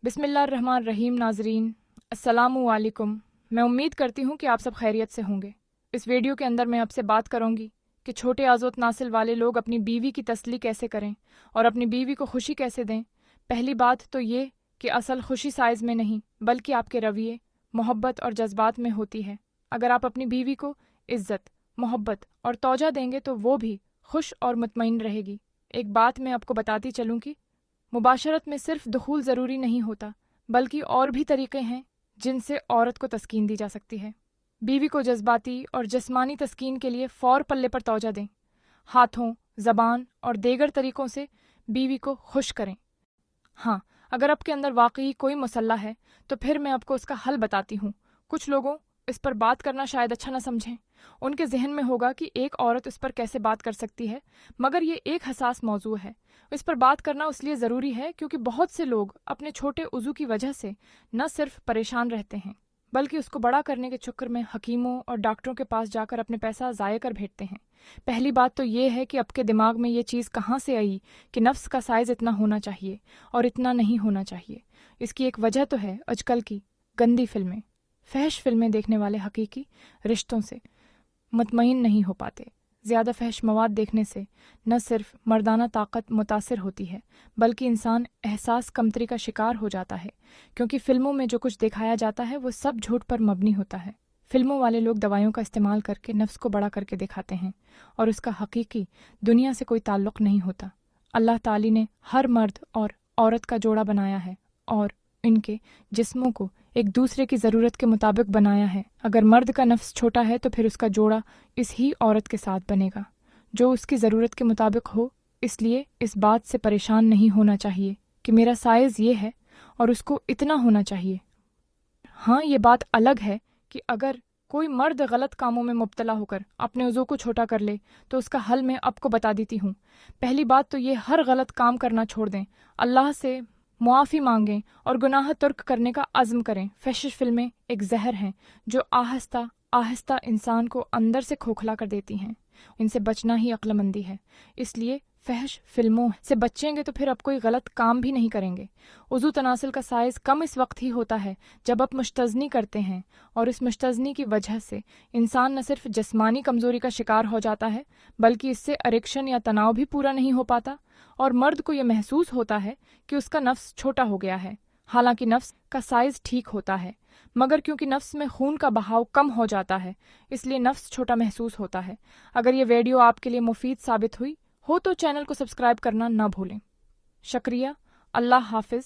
बिस्मिल्लाहिर्रहमानिर्रहीम। नाजरीन अस्सलामु अलैकुम। मैं उम्मीद करती हूँ कि आप सब खैरियत से होंगे। इस वीडियो के अंदर मैं आपसे बात करूँगी कि छोटे आज़ोत नासिल वाले लोग अपनी बीवी की तसल्ली कैसे करें और अपनी बीवी को खुशी कैसे दें। पहली बात तो ये कि असल खुशी साइज़ में नहीं बल्कि आपके रवैये, मोहब्बत और जज्बात में होती है। अगर आप अपनी बीवी को इज़्ज़त, मोहब्बत और तौजा देंगे तो वो भी खुश और मुतमईन रहेगी। एक बात मैं आपको बताती चलूँ कि मुबाशरत में सिर्फ दुखूल ज़रूरी नहीं होता, बल्कि और भी तरीक़े हैं जिनसे औरत को तस्कीन दी जा सकती है। बीवी को जज्बाती और जिस्मानी तस्कीन के लिए फ़ौर पल्ले पर तौजा दें। हाथों, ज़बान और दीगर तरीक़ों से बीवी को खुश करें। हाँ, अगर आपके अंदर वाकई कोई मसला है तो फिर मैं आपको उसका हल बताती हूँ। कुछ लोगों इस पर बात करना शायद अच्छा ना समझें। उनके जहन में होगा कि एक औरत इस पर कैसे बात कर सकती है, मगर ये एक हसास मौजू है। इस पर बात करना इसलिए ज़रूरी है क्योंकि बहुत से लोग अपने छोटे उज़ू की वजह से न सिर्फ परेशान रहते हैं, बल्कि उसको बड़ा करने के चक्कर में हकीमों और डॉक्टरों के पास जाकर अपने पैसा ज़ाया कर बैठते हैं। पहली बात तो ये है कि आपके दिमाग में ये चीज़ कहाँ से आई कि नफ्स का साइज़ इतना होना चाहिए और इतना नहीं होना चाहिए। इसकी एक वजह तो है आजकल की गंदी फिल्में, फहश फिल्में देखने वाले हकीकी रिश्तों से मुतमईन नहीं हो पाते। ज़्यादा फहश मवाद देखने से न सिर्फ मर्दाना ताकत मुतासिर होती है, बल्कि इंसान एहसास कमतरी का शिकार हो जाता है, क्योंकि फ़िल्मों में जो कुछ दिखाया जाता है वो सब झूठ पर मबनी होता है। फ़िल्मों वाले लोग दवाइयों का इस्तेमाल करके नफ्स को बड़ा करके दिखाते हैं और उसका हकीकी दुनिया से कोई ताल्लुक़ नहीं होता। अल्लाह ताली ने हर मर्द और औरत का जोड़ा बनाया है और इनके जिस्मों को एक दूसरे की ज़रूरत के मुताबिक बनाया है। अगर मर्द का नफ्स छोटा है तो फिर उसका जोड़ा इस ही औरत के साथ बनेगा जो उसकी ज़रूरत के मुताबिक हो। इसलिए इस बात से परेशान नहीं होना चाहिए कि मेरा साइज़ ये है और उसको इतना होना चाहिए। हाँ, ये बात अलग है कि अगर कोई मर्द गलत कामों में मुब्तला होकर अपने उज़ू को छोटा कर ले तो उसका हल मैं आपको बता देती हूँ। पहली बात तो ये हर गलत काम करना छोड़ दें, अल्लाह से मुआफ़ी मांगें और गुनाह तर्क करने का अज़्म करें। फहश फिल्में एक जहर हैं जो आहिस्ता आहिस्ता इंसान को अंदर से खोखला कर देती हैं। इनसे बचना ही अक्लमंदी है। इसलिए फहश फिल्मों से बचेंगे तो फिर आप कोई गलत काम भी नहीं करेंगे। उज़ू तनासिल का साइज़ कम इस वक्त ही होता है जब आप मुश्तज़नी करते हैं, और इस मुश्तज़नी की वजह से इंसान न सिर्फ जिस्मानी कमज़ोरी का शिकार हो जाता है, बल्कि इससे अरेक्शन या तनाव भी पूरा नहीं हो पाता और मर्द को यह महसूस होता है कि उसका नफ्स छोटा हो गया है। हालांकि नफ्स का साइज़ ठीक होता है, मगर क्योंकि नफ्स में खून का बहाव कम हो जाता है इसलिए नफ्स छोटा महसूस होता है। अगर ये वीडियो आपके लिए मुफीद साबित हुई हो तो चैनल को सब्सक्राइब करना ना भूलें। शुक्रिया। अल्लाह हाफिज़।